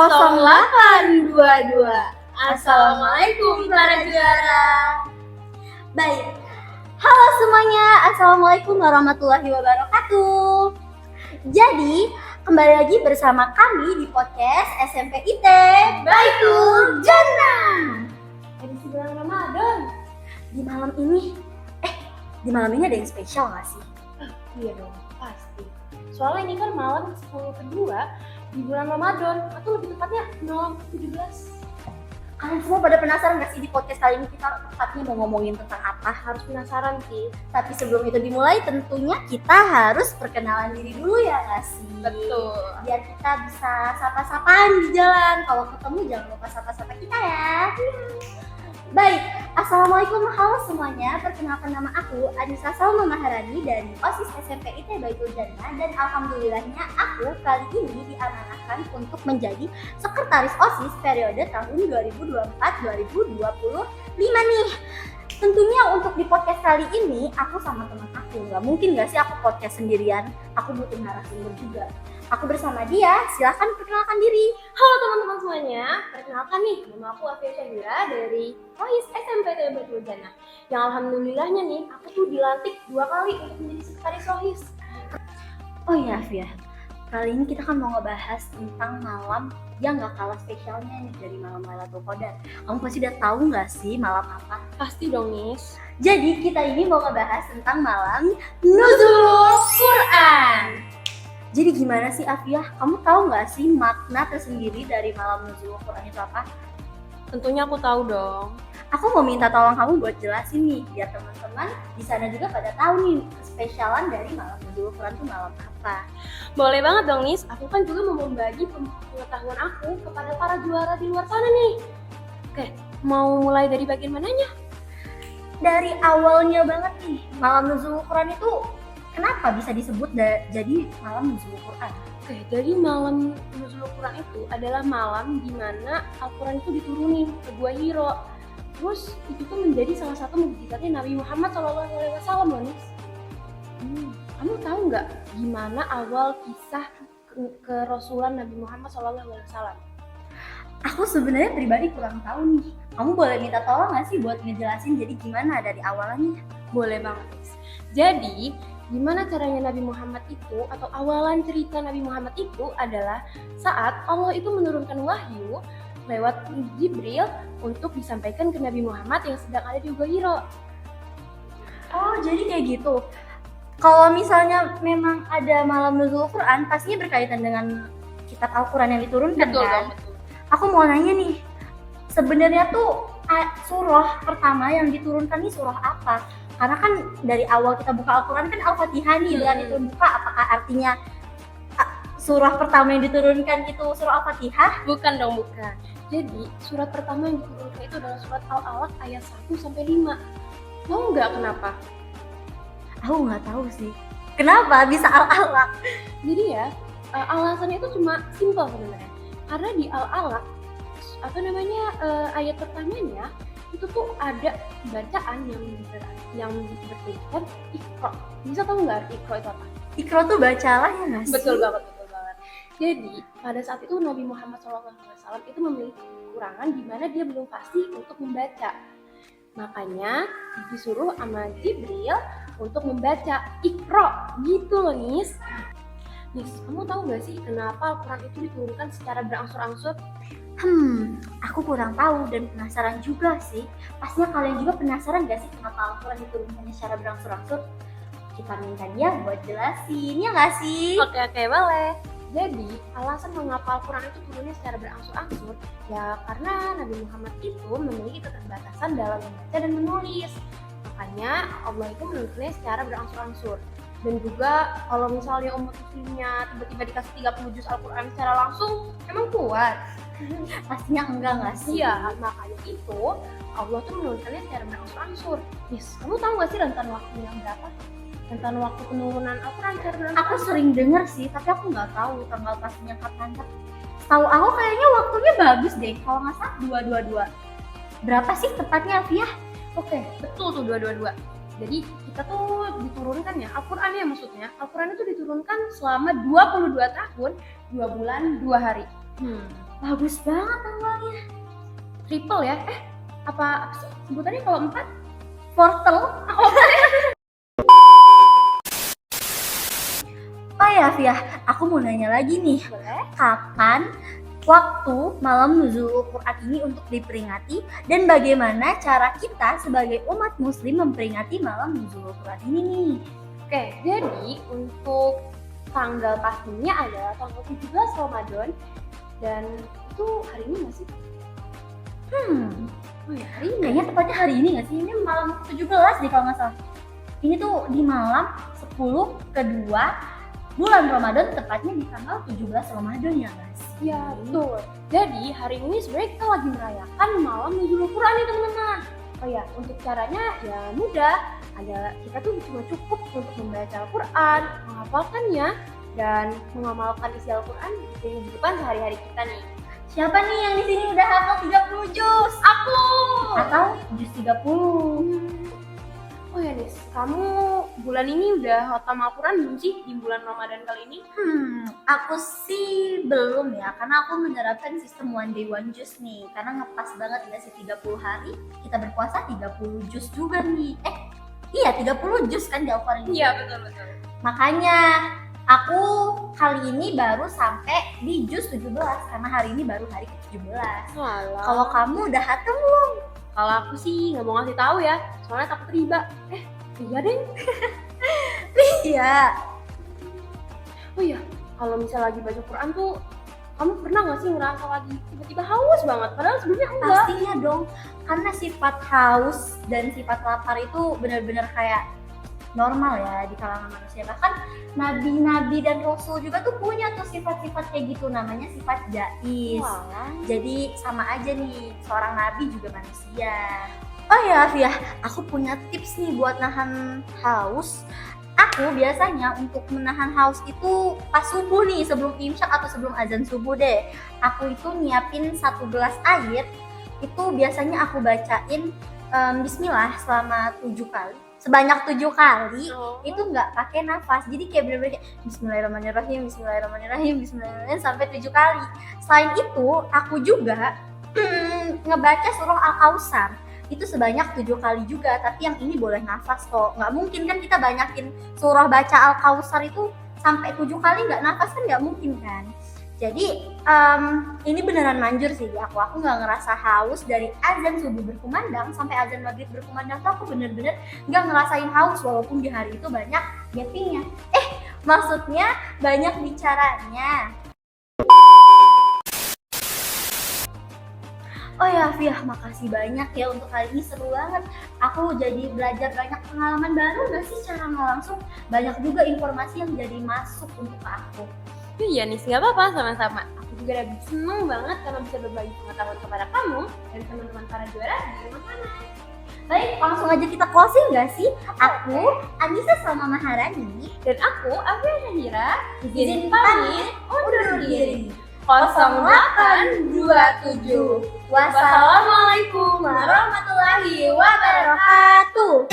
0822. Assalamualaikum para juara. Baik, halo semuanya, assalamualaikum warahmatullahi wabarakatuh. Jadi, kembali lagi bersama kami di podcast SMP IT Baitul Jannah. Edisi bulan Ramadan. Di malam ini ada yang spesial nggak sih? Iya dong, pasti. Soalnya ini kan malam 10 kedua di bulan Ramadan, atau lebih tepatnya malam 17. Kalian semua pada penasaran nggak sih di podcast kali ini kita tepatnya mau ngomongin tentang apa? Harus penasaran sih. Tapi sebelum itu dimulai tentunya kita harus perkenalan diri dulu ya nggak sih? Betul. Biar kita bisa sapa-sapaan di jalan. Kalau ketemu jangan lupa sapa-sapa kita ya. Baik, assalamualaikum, halo semuanya. Perkenalkan nama aku Anissa Salma Maharani dari OSIS SMP IT Baitul Jannah, dan alhamdulillahnya aku kali ini diamanahkan untuk menjadi sekretaris OSIS periode tahun 2024-2025 nih. Tentunya untuk di podcast kali ini aku sama teman aku. Gak mungkin gak sih aku podcast sendirian, aku butuh narasumber juga. Aku bersama dia, silahkan perkenalkan diri. Halo teman-teman semuanya, perkenalkan nih, nama aku Afia Syahira dari OSIS SMP Baitul Jannah. Yang alhamdulillahnya nih, aku tuh dilantik 2 kali untuk menjadi sekretaris OSIS. Oh iya Afia, kali ini kita kan mau ngebahas tentang malam yang gak kalah spesialnya nih dari malam Lailatul Qadar. Kamu pasti udah tahu gak sih malam apa? Pasti dong, Nis. Jadi kita ini mau ngebahas tentang malam Nuzulul Quran. Jadi gimana sih Afia? Kamu tahu nggak sih makna tersendiri dari malam Nuzulul Quran itu apa? Tentunya aku tahu dong. Aku mau minta tolong kamu buat jelasin nih, biar teman-teman di sana juga pada tahu nih spesialan dari malam Nuzulul Quran itu malam apa. Boleh banget dong, Nis. Aku kan juga mau membagi pengetahuan aku kepada para juara di luar sana nih. Oke, mau mulai dari bagian mananya? Dari awalnya banget nih, malam Nuzulul Quran itu kenapa bisa disebut jadi malam Nuzulul Quran? Oke, jadi malam Nuzulul Quran itu adalah malam di mana Al-Quran itu diturunin ke Gua Hiro. Terus itu tuh menjadi salah satu mukjizatnya Nabi Muhammad SAW, Nis. Kamu tahu nggak gimana awal kisah kerasulan Nabi Muhammad SAW? Aku sebenarnya pribadi kurang tahu nih. Kamu boleh minta tolong nggak sih buat ngejelasin jadi gimana dari awalnya? Boleh banget, Nis. Jadi gimana caranya Nabi Muhammad itu, atau awalan cerita Nabi Muhammad itu adalah saat Allah itu menurunkan wahyu lewat Jibril untuk disampaikan ke Nabi Muhammad yang sedang ada di Gua Hiro. Oh, jadi kayak gitu. Kalau misalnya memang ada malam Nuzulul Quran, pastinya berkaitan dengan kitab Al-Quran yang diturunkan. Betul, kan? betul. Aku mau nanya nih, sebenarnya tuh surah pertama yang diturunkan ini surah apa? Karena kan dari awal kita buka Al-Quran kan Al-Fatihah nih, dengan itu buka, apakah artinya surah pertama yang diturunkan itu surah Al-Fatihah? Bukan dong, bukan. Jadi surat pertama yang diturunkan itu adalah surat Al-Alaq ayat 1-5. Tahu nggak kenapa? Aku nggak tahu sih. Kenapa bisa Al-Alaq? Jadi ya, alasannya itu cuma simpel sebenarnya. Karena di Al-Alaq, ayat pertamanya itu tuh ada bacaan yang bertuliskan Iqra. Bisa tahu nggak arti Iqra itu apa? Iqra tuh bacalah ya nggak sih? Betul banget. Jadi pada saat itu Nabi Muhammad SAW itu memiliki kekurangan di mana dia belum pasti untuk membaca. Makanya disuruh sama Jibril untuk membaca Iqra gitu loh, Nis. Nis, kamu tahu nggak sih kenapa Al-Quran itu diturunkan secara berangsur-angsur? Aku kurang tahu dan penasaran juga sih. Pastinya kalian juga penasaran gak sih kenapa Al-Quran diturunkannya secara berangsur-angsur? Kita minta dia buat jelasin, ya gak sih? Oke, boleh. Jadi, alasan mengapa Al-Quran itu turunnya secara berangsur-angsur, ya karena Nabi Muhammad itu memiliki keterbatasan dalam membaca dan menulis. Makanya Allah itu menurunkannya secara berangsur-angsur. Dan juga kalau misalnya umat muslimnya tiba-tiba dikasih 30 juz Al-Quran secara langsung, emang kuat? Pastinya enggak nggak sih? Iya, makanya itu Allah tuh menurunkannya secara berangsur-angsur. Yes, kamu tahu nggak sih rentan waktunya berapa? Rentan waktu penurunan Al-Quran secara berangsur-angsur? Aku sering dengar sih, tapi aku nggak tahu tanggal pastinya kapan. Tahu aku kayaknya waktunya bagus deh, kalau nggak salah 222. Berapa sih tepatnya, Afia? Oke, betul tuh 222. Jadi kita tuh diturunkan ya, Al-Quran ya maksudnya. Al-Quran itu diturunkan selama 22 tahun, 2 bulan, 2 hari. Bagus banget awalnya. Triple ya? Apa sebutannya kalau 4? Portal. Oh ya, Fiah, aku mau nanya lagi nih. Boleh. Kapan waktu malam nuzul Quran ini untuk diperingati dan bagaimana cara kita sebagai umat muslim memperingati malam nuzul Quran ini nih? Oke, jadi untuk tanggal pastinya adalah tanggal 17 Ramadan dan itu hari ini nggak sih? Oh ya, hari ini. Kayaknya tepatnya hari ini nggak sih? Ini malam 17 deh kalau nggak salah. Ini tuh di malam 10 kedua bulan Ramadan, tepatnya di tanggal 17 Ramadan ya guys. Ya, betul. Jadi hari ini sebenarnya kita lagi merayakan malam nuzul Quran nih teman-teman. Oh ya, untuk caranya ya mudah. Kita tuh cuma cukup untuk membaca Al-Quran, menghafalkannya, dan mengamalkan isi Al-Quran di kehidupan sehari-hari kita nih. Siapa nih yang di sini udah hafal 30 juz? Aku! Atau juz 30? Oh ya Nis, kamu bulan ini udah khatam Al-Quran belum sih di bulan Ramadan kali ini? Aku sih belum ya, karena aku menerapkan sistem one day one juz nih. Karena ngepas banget ya sih 30 hari, kita berpuasa 30 juz juga nih. Iya 30 juz kan di Al-Quran ini. Iya, betul-betul. Makanya aku kali ini baru sampai di juz 17, karena hari ini baru hari ke-17. Kalau kamu udah khatam belum? Kalau aku sih nggak mau ngasih tahu ya, soalnya takut riba. Iya deh. Iya. Oh iya, kalau misalnya lagi baca Quran tuh, kamu pernah nggak sih ngerasa lagi tiba-tiba haus banget? Padahal sebelumnya enggak. Pastinya dong, karena sifat haus dan sifat lapar itu benar-benar kayak normal ya di kalangan manusia. Bahkan nabi-nabi dan rasul juga tuh punya tuh sifat-sifat kayak gitu, namanya sifat jais. Wah. Jadi sama aja nih, seorang nabi juga manusia. Oh ya Fiah, aku punya tips nih buat nahan haus. Aku biasanya untuk menahan haus itu pas subuh nih, sebelum imsyak atau sebelum azan subuh deh. Aku itu nyiapin 1 gelas air, itu biasanya aku bacain bismillah selama 7 kali. Sebanyak 7 kali, itu nggak pakai nafas. Jadi kayak bener-bener kayak bismillahirrahmanirrahim, bismillahirrahmanirrahim, bismillahirrahmanirrahim sampai 7 kali. Selain itu, aku juga ngebaca surah Al-Kautsar. Itu sebanyak 7 kali juga, tapi yang ini boleh nafas kok. Nggak mungkin kan kita banyakin surah baca Al-Kautsar itu sampai 7 kali nggak nafas kan nggak mungkin kan. Jadi ini beneran manjur sih di aku nggak ngerasa haus dari azan subuh berkumandang sampai azan maghrib berkumandang tuh aku bener-bener nggak ngerasain haus walaupun di hari itu banyak gappingnya. Maksudnya banyak bicaranya. Oh ya Fiah, makasih banyak ya untuk kali ini, seru banget. Aku jadi belajar banyak pengalaman baru gak sih secara nggak langsung. Banyak juga informasi yang jadi masuk untuk aku. Iya nih, nggak apa-apa, sama-sama. Aku juga udah seneng banget karena bisa berbagi pengetahuan kepada kamu dan teman-teman para juara di rumah sana. Baik, langsung aja kita closing gak sih? Aku, Anissa Salma Maharani. Dan aku, Afia Syahira, Izin pamit undur diri. 0827. Wassalamualaikum warahmatullahi wabarakatuh.